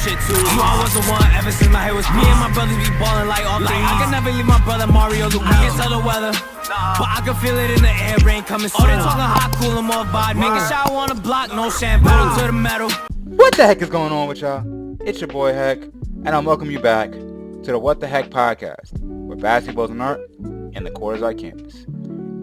shit too. You know I was the one ever since my hair was me and my brothers be ballin' like all three. I can never leave my brother Mario Luke. I can tell the weather, but I can feel it in the air, rain coming soon. Oh, they talking hot, cool, and more vibe. Making sure I on the block, no shampoo to the metal. What the heck is going on with y'all? It's your boy Heck, and I'm welcome you back to the What.Da.Hecpodcast, where basketball's an art and the court is our canvas.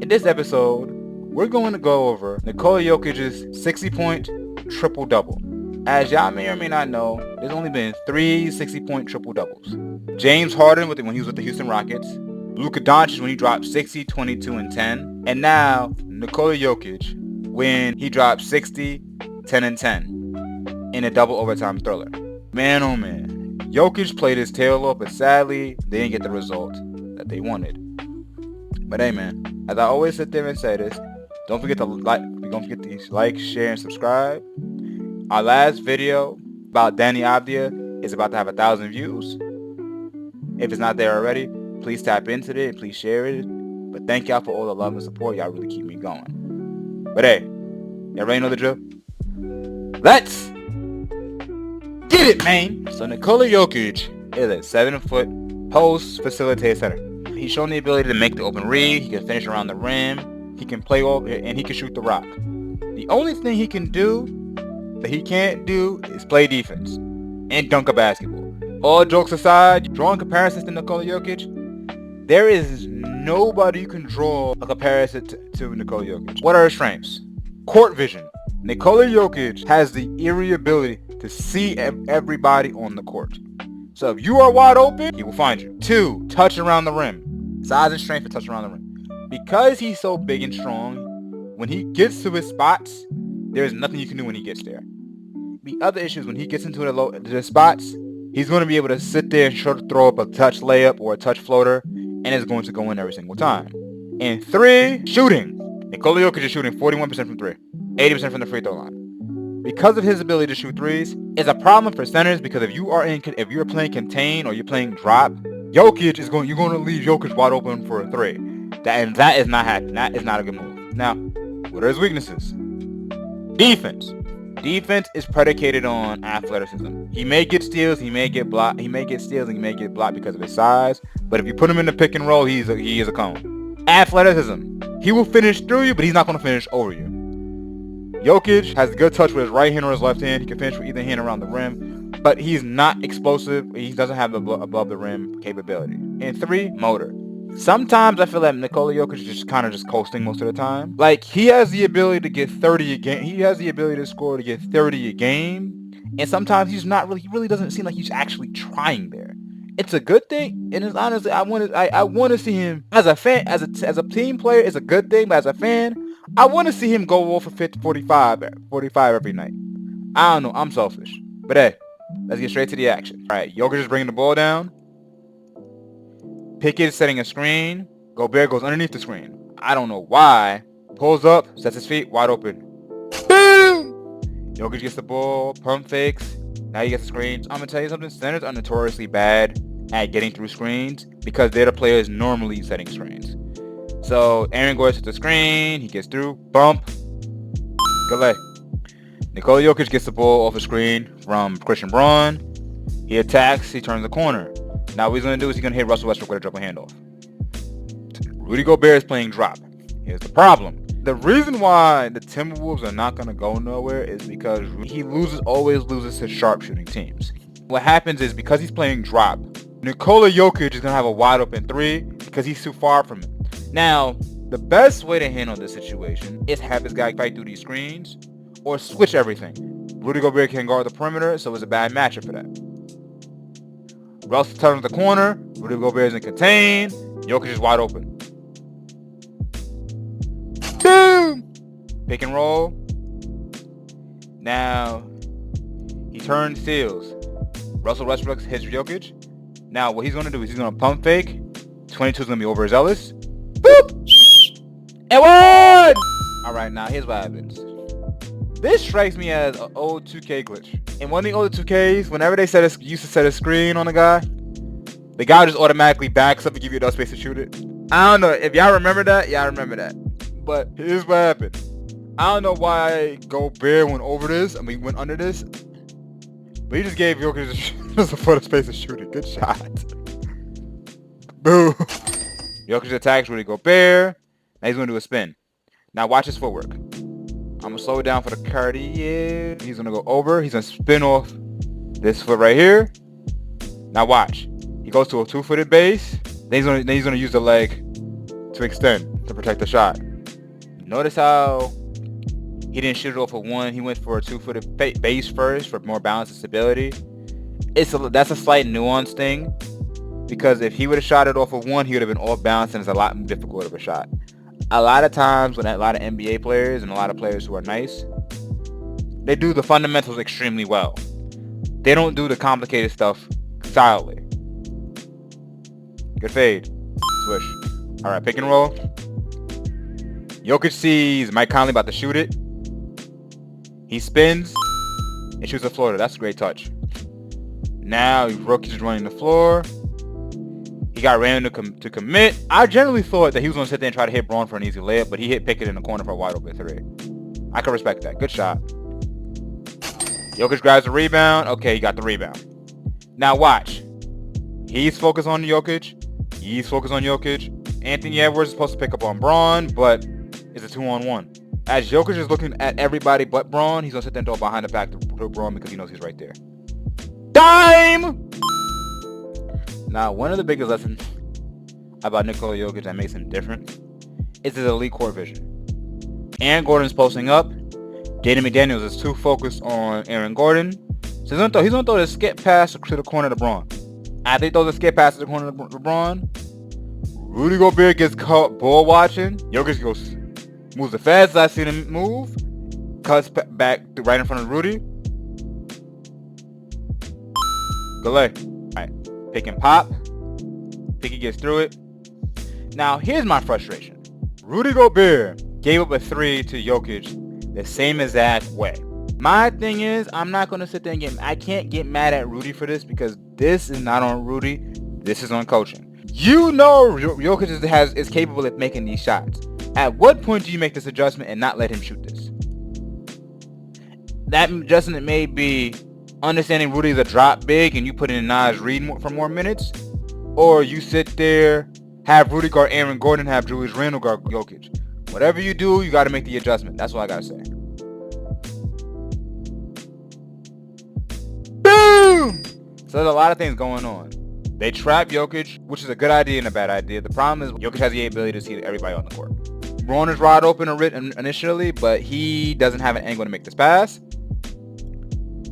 In this episode, we're going to go over Nikola Jokic's 60-point triple-double. As y'all may or may not know, there's only been 3 60-point triple-doubles. James Harden when he was with the Houston Rockets, Luka Doncic when he dropped 60, 22, and 10, and now Nikola Jokic when he dropped 60, 10, and 10 in a double overtime thriller. Man, oh man, Jokic played his tail off, but sadly, they didn't get the result that they wanted. But hey man, as I always sit there and say this, don't forget to like, share, and subscribe. Our last video about Danny Avdia is about to have 1,000 views. If it's not there already, please tap into it and please share it. But thank y'all for all the love and support. Y'all really keep me going. But hey, y'all already know the drill? Let's get it, man! So Nikola Jokic is a 7-foot post facilitator center. He's shown the ability to make the open read. He can finish around the rim. He can play off, and he can shoot the rock. The only thing he can do that he can't do is play defense and dunk a basketball. All jokes aside, drawing comparisons to Nikola Jokic, there is nobody you can draw a comparison to Nikola Jokic. What are his strengths? Court vision. Nikola Jokic has the eerie ability to see everybody on the court. So if you are wide open, he will find you. 2, touch around the rim. Size and strength for touch around the rim. Because he's so big and strong, when he gets to his spots, there's nothing you can do when he gets there. The other issue is when he gets into the spots, he's going to be able to sit there and try to throw up a touch layup or a touch floater, and it's going to go in every single time. And 3, shooting. Nikola Jokic is shooting 41% from 3, 80% from the free throw line. Because of his ability to shoot threes, it's a problem for centers because if you're playing contain or you're playing drop, you're going to leave Jokic wide open for a 3. That is not happening. That is not a good move. Now, what are his weaknesses? Defense. Defense is predicated on athleticism. He may get steals, he may get blocked because of his size, but if you put him in the pick and roll, he is a cone. Athleticism. He will finish through you, but he's not going to finish over you. Jokic has good touch with his right hand or his left hand. He can finish with either hand around the rim, but he's not explosive. He doesn't have the above the rim capability. And 3, motor. Sometimes I feel like Nikola Jokic is just coasting most of the time. Like, he has the ability to get 30 a game. He has the ability to score to get 30 a game. And sometimes he really doesn't seem like he's actually trying there. It's a good thing, and it's honestly, I want to see him as a fan, as a team player. It's a good thing, but as a fan, I want to see him go off for 45 every night. I don't know, I'm selfish, but hey, let's get straight to the action. All right, Jokic is bringing the ball down. Pickett is setting a screen. Gobert goes underneath the screen. I don't know why. Pulls up, sets his feet, wide open. Boom! Jokic gets the ball, pump fakes. Now he gets the screens. I'm going to tell you something. Centers are notoriously bad at getting through screens because they're the players normally setting screens. So Aaron Gordon sets the screen. He gets through. Bump. Good lay. Nikola Jokic gets the ball off the screen from Christian Braun. He attacks. He turns the corner. Now what he's going to do is he's going to hit Russell Westbrook with a dribble handoff. Rudy Gobert is playing drop. Here's the problem. The reason why the Timberwolves are not going to go nowhere is because he always loses to sharpshooting teams. What happens is because he's playing drop, Nikola Jokic is going to have a wide open 3 because he's too far from him. Now, the best way to handle this situation is have this guy fight through these screens or switch everything. Rudy Gobert can guard the perimeter, so it's a bad matchup for that. Russell turns the corner, Rudy Gobert is in contain, Jokic is wide open. Boom! Pick and roll. Now, he turns steals. Russell Westbrook hits Jokic. Now, what he's going to do is he's going to pump fake. 22 is going to be overzealous. Boop! And one! Alright, now here's what happens. This strikes me as an old 2K glitch. In one of the older 2Ks, whenever they used to set a screen on a guy, the guy just automatically backs up and give you enough space to shoot it. I don't know. If y'all remember that, y'all remember that. But here's what happened. I don't know why Gobert went under this. But he just gave Jokic just a foot of space to shoot it. Good shot. Boom. Jokic attacks Rudy Gobert. Now he's going to do a spin. Now watch his footwork. I'm going to slow it down for the Cartier. He's going to go over. He's going to spin off this foot right here. Now watch. He goes to a 2-footed base. Then he's going to use the leg to extend to protect the shot. Notice how he didn't shoot it off of one. He went for a 2-footed base first for more balance and stability. That's a slight nuance thing. Because if he would have shot it off of one, he would have been off balance and it's a lot more difficult of a shot. A lot of times when a lot of NBA players and a lot of players who are nice, they do the fundamentals extremely well. They don't do the complicated stuff solidly. Good fade. Swish. Alright, pick and roll. Jokic sees Mike Conley about to shoot it. He spins and shoots a floater. That's a great touch. Now Jokic is running the floor. He got random to commit. I generally thought that he was going to sit there and try to hit Braun for an easy layup, but he hit Pickett in the corner for a wide open 3. I can respect that. Good shot. Jokic grabs the rebound. Okay, he got the rebound. Now watch. He's focused on Jokic. He's focused on Jokic. Anthony Edwards is supposed to pick up on Braun, but it's a 2-on-1. As Jokic is looking at everybody but Braun, he's going to sit there and throw behind the back to Braun because he knows he's right there. Dime! Now, one of the biggest lessons about Nikola Jokic that makes him different is his elite court vision. Aaron Gordon's posting up. Jaden McDaniels is too focused on Aaron Gordon. So he's gonna throw the skip pass to the corner to Braun. After he throws the skip pass to the corner to Braun, Rudy Gobert gets caught ball watching. Jokic moves the fastest I've seen him move. Cuts back right in front of Rudy. Good lay. Alright. Pick and pop. Picky gets through it. Now, here's my frustration. Rudy Gobert gave up a 3 to Jokic the same exact way. My thing is, I'm not going to sit there and I can't get mad at Rudy for this because this is not on Rudy. This is on coaching. You know Jokic is capable of making these shots. At what point do you make this adjustment and not let him shoot this? That adjustment may be understanding Rudy's a drop big and you put in Naz Reid for more minutes, or you sit there, have Rudy guard Aaron Gordon, have Julius Randle guard Jokic. Whatever you do, you got to make the adjustment. That's all I got to say. Boom! So there's a lot of things going on. They trap Jokic, which is a good idea and a bad idea. The problem is Jokic has the ability to see everybody on the court. Braun is wide open initially, but he doesn't have an angle to make this pass.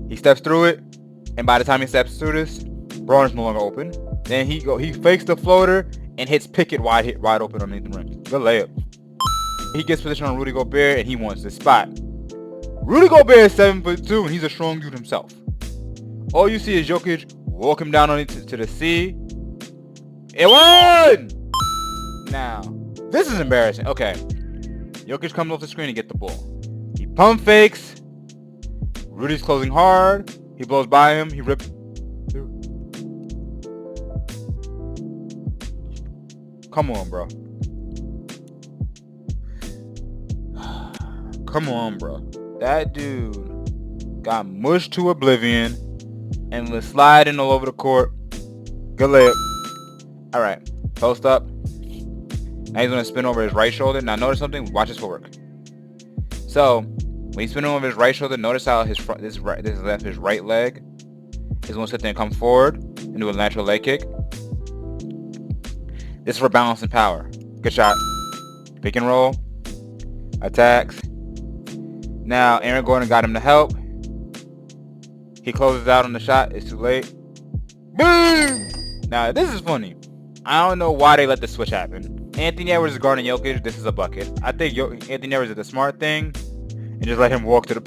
He steps through it, and by the time he steps through this, Braun is no longer open. Then he fakes the floater and hits Pickett wide open underneath the rim. Good layup. He gets position on Rudy Gobert, and he wants this spot. Rudy Gobert is 7'2", and he's a strong dude himself. All you see is Jokic walk him down to the C. It won! Now, this is embarrassing. Okay. Jokic comes off the screen and get the ball. He pump fakes. Rudy's closing hard. He blows by him. He rips through. Come on, bro. Come on, bro. That dude got mushed to oblivion and was sliding all over the court. Good layup. All right. Post up. Now he's going to spin over his right shoulder. Now notice something. Watch his footwork. So when he's spinning over his right shoulder, notice how his right leg is going to sit there and come forward and do a natural leg kick. This is for balance and power. Good shot. Pick and roll. Attacks. Now Aaron Gordon got him to help. He closes out on the shot. It's too late. Boom! Now this is funny. I don't know why they let the switch happen. Anthony Edwards is guarding Jokic. This is a bucket. I think Anthony Edwards did the smart thing and just let him walk to the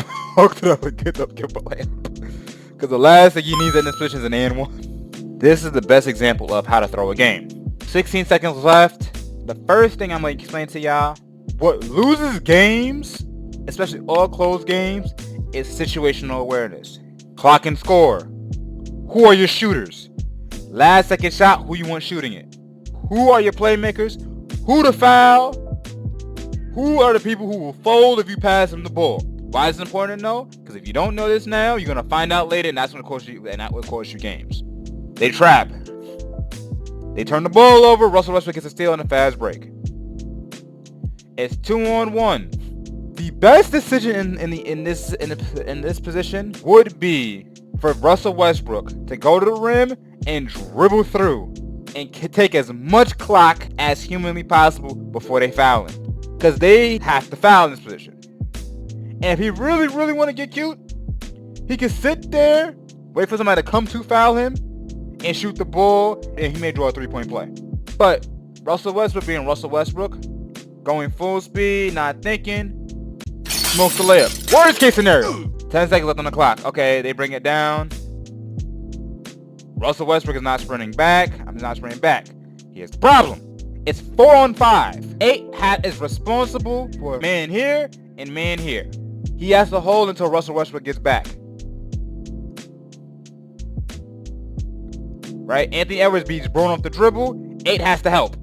get up layup. Because the last thing he needs in this position is an and one. This is the best example of how to throw a game. 16 seconds left. The first thing I'm going to explain to y'all, what loses games, especially all close games, is situational awareness. Clock and score. Who are your shooters? Last second shot, who you want shooting it? Who are your playmakers? Who to foul? Who are the people who will fold if you pass them the ball? Why is it important to know? Because if you don't know this now, you're gonna find out later, and that's what costs you. And that will cost you games. They trap. They turn the ball over. Russell Westbrook gets a steal on a fast break. It's 2-on-1. The best decision in this position would be for Russell Westbrook to go to the rim and dribble through and take as much clock as humanly possible before they foul him, because they have to foul in this position. And if he really, really want to get cute, he can sit there, wait for somebody to come to foul him, and shoot the ball, and he may draw a three-point play. But Russell Westbrook being Russell Westbrook, going full speed, not thinking, smokes the layup. Worst case scenario, 10 seconds left on the clock. Okay, they bring it down. Russell Westbrook is not sprinting back. I'm not sprinting back. Here's the problem. It's 4-on-5. 8 hat is responsible for man here and man here. He has to hold until Russell Westbrook gets back. Right? Anthony Edwards beats Brown off the dribble. 8 has to help.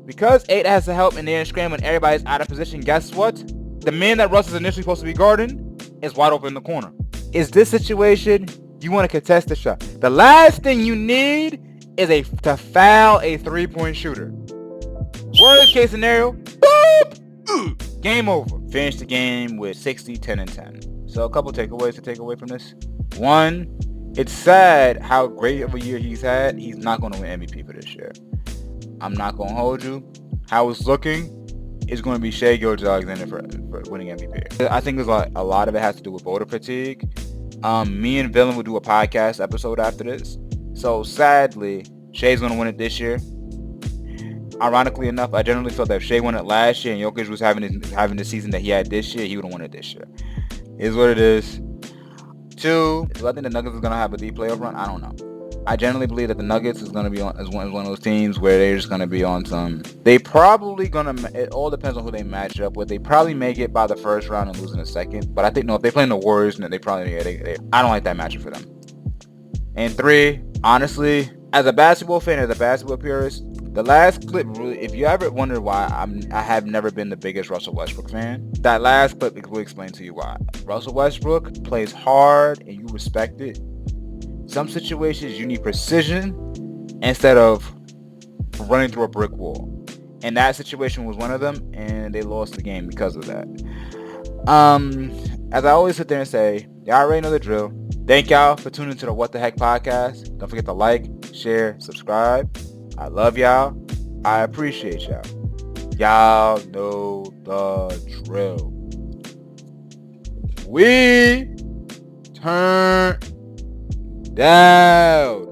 Because 8 has to help and they're scrambling, everybody's out of position. Guess what? The man that Russ is initially supposed to be guarding is wide open in the corner. Is this situation, you want to contest the shot? The last thing you need is to foul a three-point shooter. Worst case scenario, boop, game over. Finish the game with 60, 10, and 10. So a couple takeaways to take away from this. One, it's sad how great of a year he's had. He's not going to win MVP for this year. I'm not going to hold you. How it's looking is going to be Shai Gilgeous-Alexander for winning MVP. I think there's a lot of it has to do with voter fatigue. Me and Villen will do a podcast episode after this. So sadly, Shai's going to win it this year. Ironically enough, I generally felt that if Shai won it last year and Jokic was having the season that he had this year, he would have won it this year. Is what it is. 2, do I think the Nuggets is going to have a deep playoff run? I don't know. I generally believe that the Nuggets is going to be on as one of those teams where they're just going to be on some. They probably going to. It all depends on who they match up with. They probably make it by the first round and lose in the second. But I think if they play in the Warriors, then they probably. I don't like that matchup for them. And 3, honestly, as a basketball fan, as a basketball purist, the last clip really. If you ever wonder why I have never been the biggest Russell Westbrook fan, that last clip will explain to you why. Russell Westbrook plays hard and you respect it. Some situations you need precision instead of running through a brick wall. And that situation was one of them, and they lost the game because of that. As I always sit there and say, y'all already know the drill. Thank y'all for tuning to the What the Heck podcast. Don't forget to like, share, subscribe. I love y'all. I appreciate y'all. Y'all know the drill. We turn down.